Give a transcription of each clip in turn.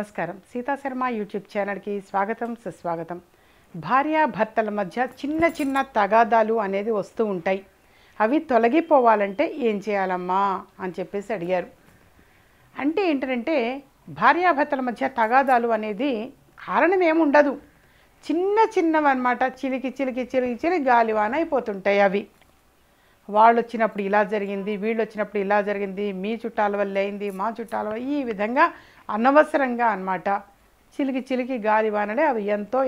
నమస్కారం. సీతా శర్మ యూట్యూబ్ ఛానల్కి స్వాగతం, సుస్వాగతం. భార్యాభర్తల మధ్య చిన్న చిన్న తగాదాలు అనేది వస్తూ ఉంటాయి. అవి తొలగిపోవాలంటే ఏం చేయాలమ్మా అని చెప్పేసి అడిగారు. అంటే ఏంటంటే భార్యాభర్తల మధ్య తగాదాలు అనేది కారణం ఏముండదు, చిన్న చిన్నవన్నమాట. చిలికి చిలికి చిలికి చిలికి గాలివాన అయిపోతుంటాయి. అవి వాళ్ళు వచ్చినప్పుడు ఇలా జరిగింది, వీళ్ళు వచ్చినప్పుడు ఇలా జరిగింది, మీ చుట్టాల వల్ల అయింది, మా చుట్టాల వల్ల, ఈ విధంగా అనవసరంగా అన్నమాట చిలికి చిలికి గాలివానలే అవి ఎంతో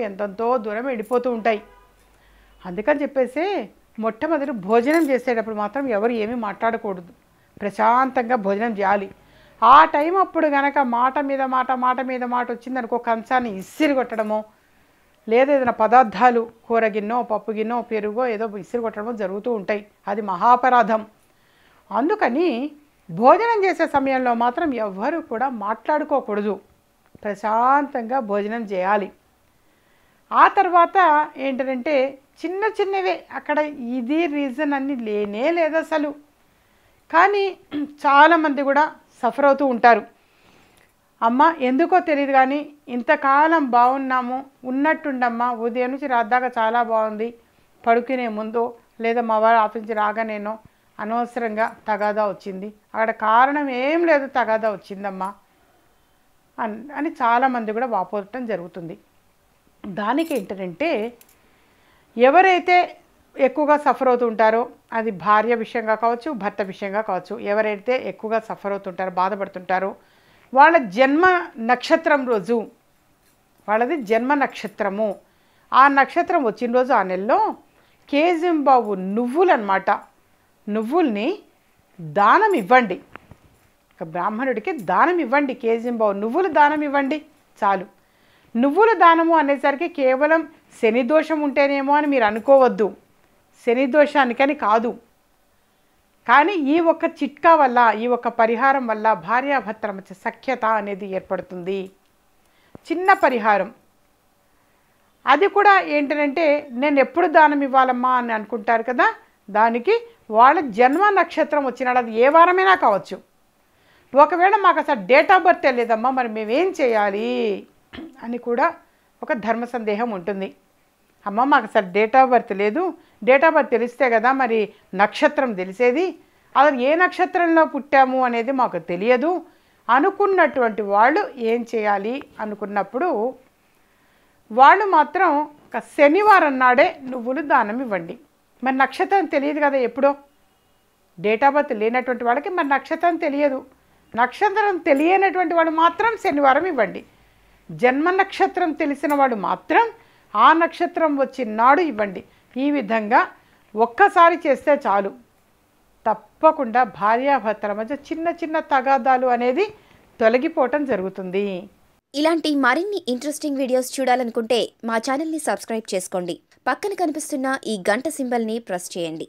దూరం వెళ్ళిపోతూ ఉంటాయి. అందుకని చెప్పేసి మొట్టమొదటి భోజనం చేసేటప్పుడు మాత్రం ఎవరు ఏమీ మాట్లాడకూడదు, ప్రశాంతంగా భోజనం చేయాలి. ఆ టైం అప్పుడు కనుక మాట మీద మాట వచ్చిందనుకో, కంచాన్ని ఇసిరి కొట్టడమో, లేదా ఏదైనా పదార్థాలు కూర గిన్నో, పప్పు గిన్నో, పెరుగో ఏదో ఇసిరి కొట్టడమో జరుగుతూ ఉంటాయి. అది మహాపరాధం. అందుకని భోజనం చేసే సమయంలో మాత్రం ఎవ్వరూ కూడా మాట్లాడుకోకూడదు, ప్రశాంతంగా భోజనం చేయాలి. ఆ తర్వాత ఏంటంటే చిన్న చిన్నవే, అక్కడ ఇది రీజన్ అన్ని లేనే లేదు అసలు. కానీ చాలామంది కూడా సఫర్ అవుతూ ఉంటారు. అమ్మ ఎందుకో తెలియదు కానీ ఇంతకాలం బాగున్నాము, ఉన్నట్టుండమ్మా ఉదయం నుంచి రాద్దాకా చాలా బాగుంది, పడుకునే ముందు లేదా మా వారు ఆఫీస్ నుంచి రాగానేనో అనవసరంగా తగాదా వచ్చింది, అక్కడ కారణం ఏం లేదు, తగాదా వచ్చిందమ్మా అని చాలామంది కూడా వాపోవటం జరుగుతుంది. దానికి ఏంటంటే ఎవరైతే ఎక్కువగా సఫర్ అవుతుంటారో, అది భార్య విషయంగా కావచ్చు, భర్త విషయంగా కావచ్చు, ఎవరైతే ఎక్కువగా సఫర్ అవుతుంటారో, బాధపడుతుంటారో, వాళ్ళ జన్మ నక్షత్రం రోజు, వాళ్ళది జన్మ నక్షత్రము, ఆ నక్షత్రం వచ్చిన రోజు ఆ నెలలో కేజింబావు నువ్వులు అన్నమాట, నువ్వుల్ని దానం ఇవ్వండి. ఒక బ్రాహ్మణుడికి దానం ఇవ్వండి, కేజింబావు నువ్వులు దానం ఇవ్వండి చాలు. నువ్వుల దానము అనేసరికి కేవలం శని దోషం ఉంటేనేమో అని మీరు అనుకోవద్దు, శని దోషానికని కాదు. కానీ ఈ ఒక్క చిట్కా వల్ల, ఈ ఒక్క పరిహారం వల్ల భార్యాభర్తల మధ్య సఖ్యత అనేది ఏర్పడుతుంది. చిన్న పరిహారం. అది కూడా ఏంటంటే నేను ఎప్పుడు దానం ఇవ్వాలమ్మా అని అనుకుంటారు కదా, దానికి వాళ్ళ జన్మ నక్షత్రం వచ్చినాడు, అది ఏ వారమైనా కావచ్చు. ఒకవేళ మాకు అసలు డేట్ ఆఫ్ బర్త్ తెలియదమ్మా, మరి మేమేం చేయాలి అని కూడా ఒక ధర్మ సందేహం ఉంటుంది. అమ్మ మాకు అసలు డేట్ ఆఫ్ బర్త్ లేదు, డేట్ ఆఫ్ బర్త్ తెలిస్తే కదా మరి నక్షత్రం తెలిసేది, అసలు ఏ నక్షత్రంలో పుట్టాము అనేది మాకు తెలియదు అనుకున్నటువంటి వాళ్ళు ఏం చేయాలి అనుకున్నప్పుడు, వాళ్ళు మాత్రం ఒక శనివారం నాడే నువ్వులు దానం ఇవ్వండి. మరి నక్షత్రం తెలియదు కదా, ఎప్పుడో డేట్ ఆఫ్ బర్త్ లేనటువంటి వాళ్ళకి మరి నక్షత్రం తెలియదు. నక్షత్రం తెలియనటువంటి వాడు మాత్రం శనివారం ఇవ్వండి. జన్మ నక్షత్రం తెలిసిన వాడు మాత్రం ఆ నక్షత్రం వచ్చిన నాడు ఇవ్వండి. ఈ విధంగా ఒక్కసారి చేస్తే చాలు, తప్పకుండా భార్యాభర్తల మధ్య చిన్న చిన్న తగాదాలు అనేది తొలగిపోవటం జరుగుతుంది. ఇలాంటి మరిన్ని ఇంట్రెస్టింగ్ వీడియోస్ చూడాలనుకుంటే మా ఛానల్ని సబ్స్క్రైబ్ చేసుకోండి. పక్కన కనిపిస్తున్న ఈ గంట సింబల్ని ప్రెస్ చేయండి.